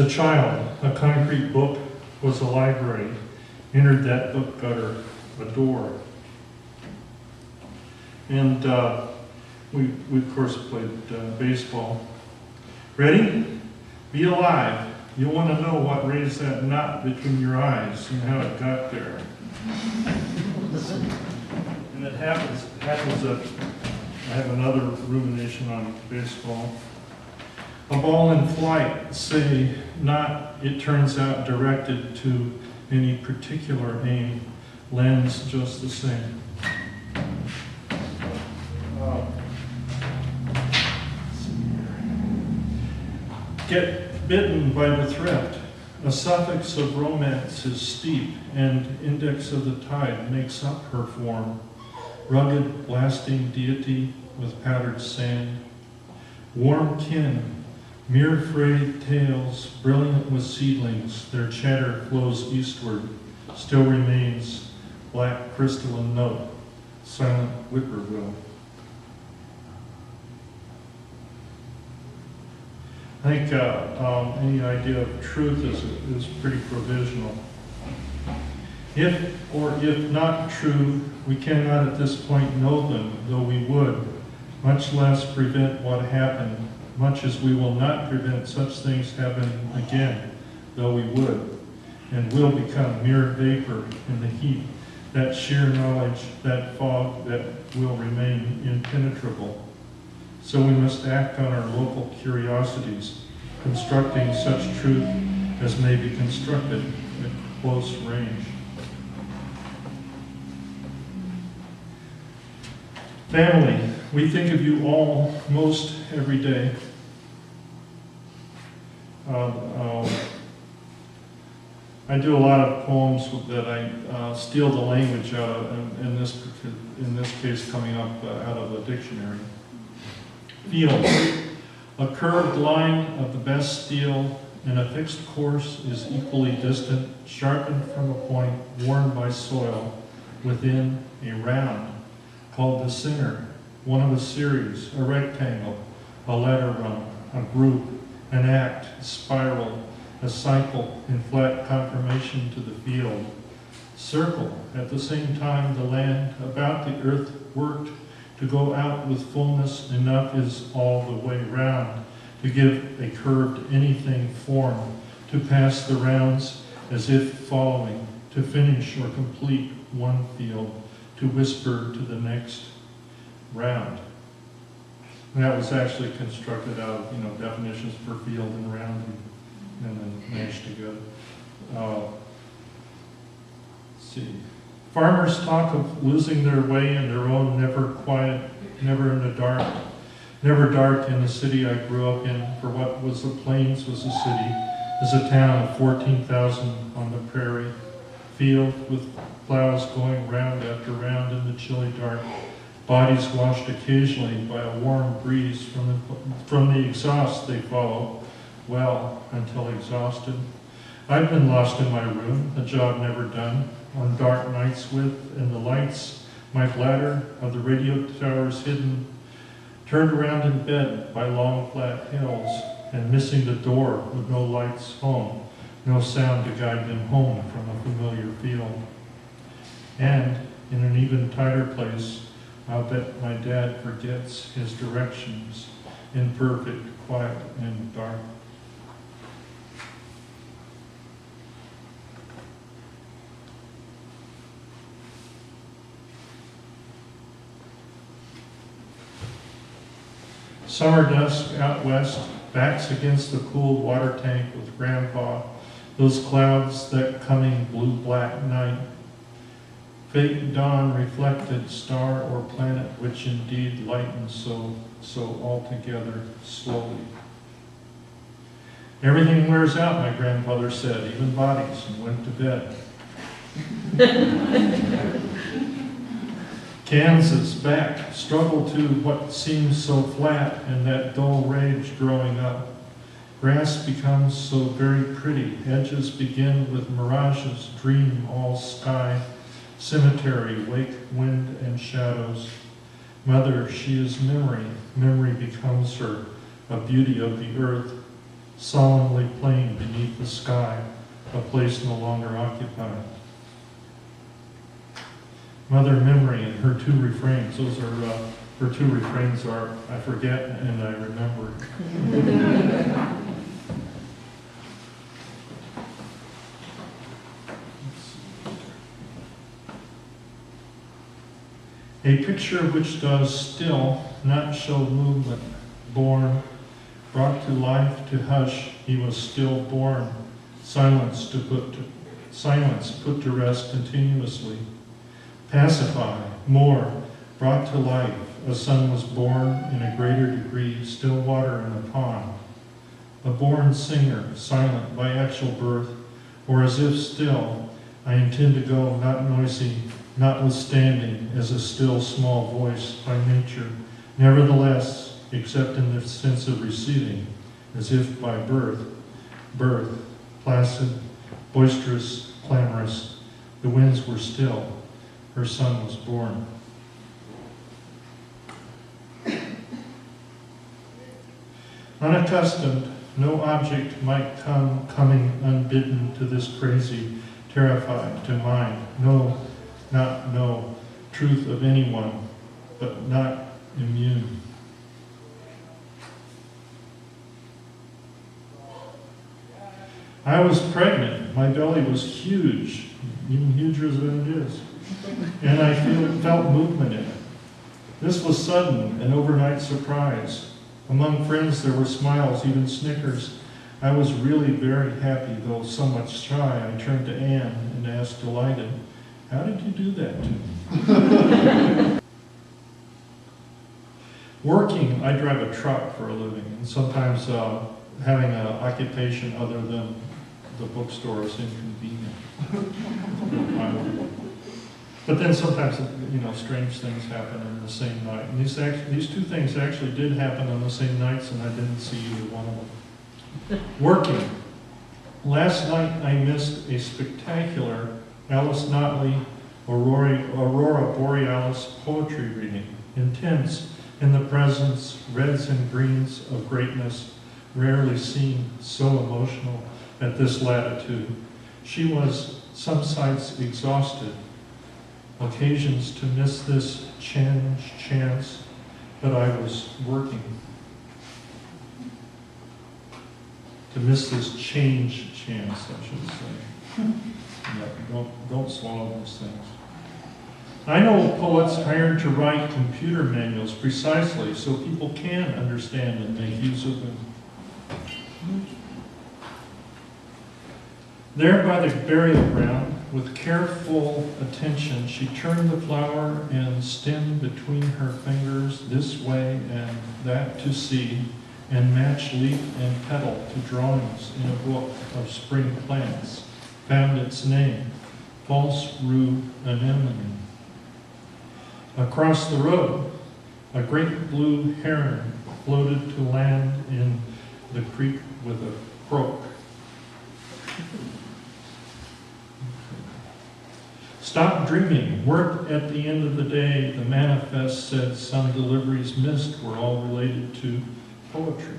a child, a concrete book was a library. Entered that book gutter, a door. And we of course played baseball. Ready? Be alive. You'll want to know what raised that knot between your eyes and how it got there. And it happens that I have another rumination on baseball. A ball in flight, say not, it turns out, directed to any particular aim, lands just the same. Get bitten by the threat. A suffix of romance is steep, and index of the tide makes up her form. Rugged, blasting deity with powdered sand. Warm kin, mere frayed tails, brilliant with seedlings, their chatter flows eastward, still remains black crystalline note, silent whippoorwill. I think any idea of truth is pretty provisional. If or if not true, we cannot at this point know them, though we would, much less prevent what happened, much as we will not prevent such things happening again, though we would, and will become mere vapor in the heat, that sheer knowledge, that fog that will remain impenetrable. So we must act on our local curiosities, constructing such truth as may be constructed at close range. Family, we think of you all most every day. I do a lot of poems that I steal the language out of, in this case coming up out of a dictionary. Field. A curved line of the best steel and a fixed course is equally distant, sharpened from a point worn by soil within a round, called the center, one of a series, a rectangle, a ladder rung, a group, an act, a spiral, a cycle in flat conformation to the field. Circle, at the same time the land about the earth worked to go out with fullness enough is all the way round, to give a curved anything form, to pass the rounds as if following, to finish or complete one field, to whisper to the next round. And that was actually constructed out of definitions for field and round and then mashed together. Let's see. Farmers talk of losing their way in their own never quiet, never in the dark, never dark in the city I grew up in, for what was the plains was a city, is a town of 14,000 on the prairie, field with plows going round after round in the chilly dark, bodies washed occasionally by a warm breeze from the exhaust they follow, well, until exhausted. I've been lost in my room, a job never done, on dark nights with, in the lights, my bladder of the radio towers hidden, turned around in bed by long flat hills, and missing the door with no lights home, no sound to guide them home from a familiar field. And in an even tighter place, I'll bet my dad forgets his directions in perfect quiet and dark. Summer dusk out west, backs against the cool water tank with Grandpa, those clouds that coming blue-black night. Fake dawn reflected star or planet, which indeed lightens so altogether slowly. Everything wears out, my grandfather said, even bodies, and went to bed. Kansas, back, struggle to what seems so flat and that dull rage growing up. Grass becomes so very pretty. Edges begin with mirages, dream all sky. Cemetery, wake, wind, and shadows. Mother, she is memory. Memory becomes her, a beauty of the earth. solemnly plain beneath the sky, a place no longer occupied. Mother Memory and her two refrains, those are, her two refrains are, I forget and I remember. A picture which does still not show movement, born, brought to life to hush, he was still born, silence put to rest continuously. Pacify, more, brought to life, a son was born in a greater degree, still water in a pond. A born singer, silent by actual birth, or as if still, I intend to go, not noisy, notwithstanding, as a still small voice by nature, nevertheless, except in the sense of receiving, as if by birth, placid, boisterous, clamorous, the winds were still, her son was born. Unaccustomed, no object might coming unbidden to this crazy, terrified to mind, not know truth of anyone, but not immune. I was pregnant. My belly was huge, even huger than it is. And I felt movement in it. This was sudden, an overnight surprise. Among friends there were smiles, even snickers. I was really very happy, though somewhat shy. I turned to Anne and asked, delighted, how did you do that to me? Working, I drive a truck for a living, and sometimes having an occupation other than the bookstore is inconvenient. But then sometimes, strange things happen in the same night. And these two things actually did happen on the same nights, and I didn't see either one of them. Working. Last night I missed a spectacular Alice Notley Aurora Borealis poetry reading. Intense in the presence, reds and greens of greatness, rarely seen, so emotional at this latitude. She was, some sights, exhausted. Occasions to miss this chance, but I was working. To miss this chance, I should say. Yeah, don't swallow those things. I know poets hired to write computer manuals precisely so people can understand and make use of them. There by the burial ground, with careful attention, she turned the flower and stem between her fingers this way and that to see, and match leaf and petal to drawings in a book of spring plants. Found its name, false rue anemone. Across the road, a great blue heron floated to land in the creek with a croak. Stop dreaming. Work at the end of the day. The manifest said some deliveries missed were all related to poetry.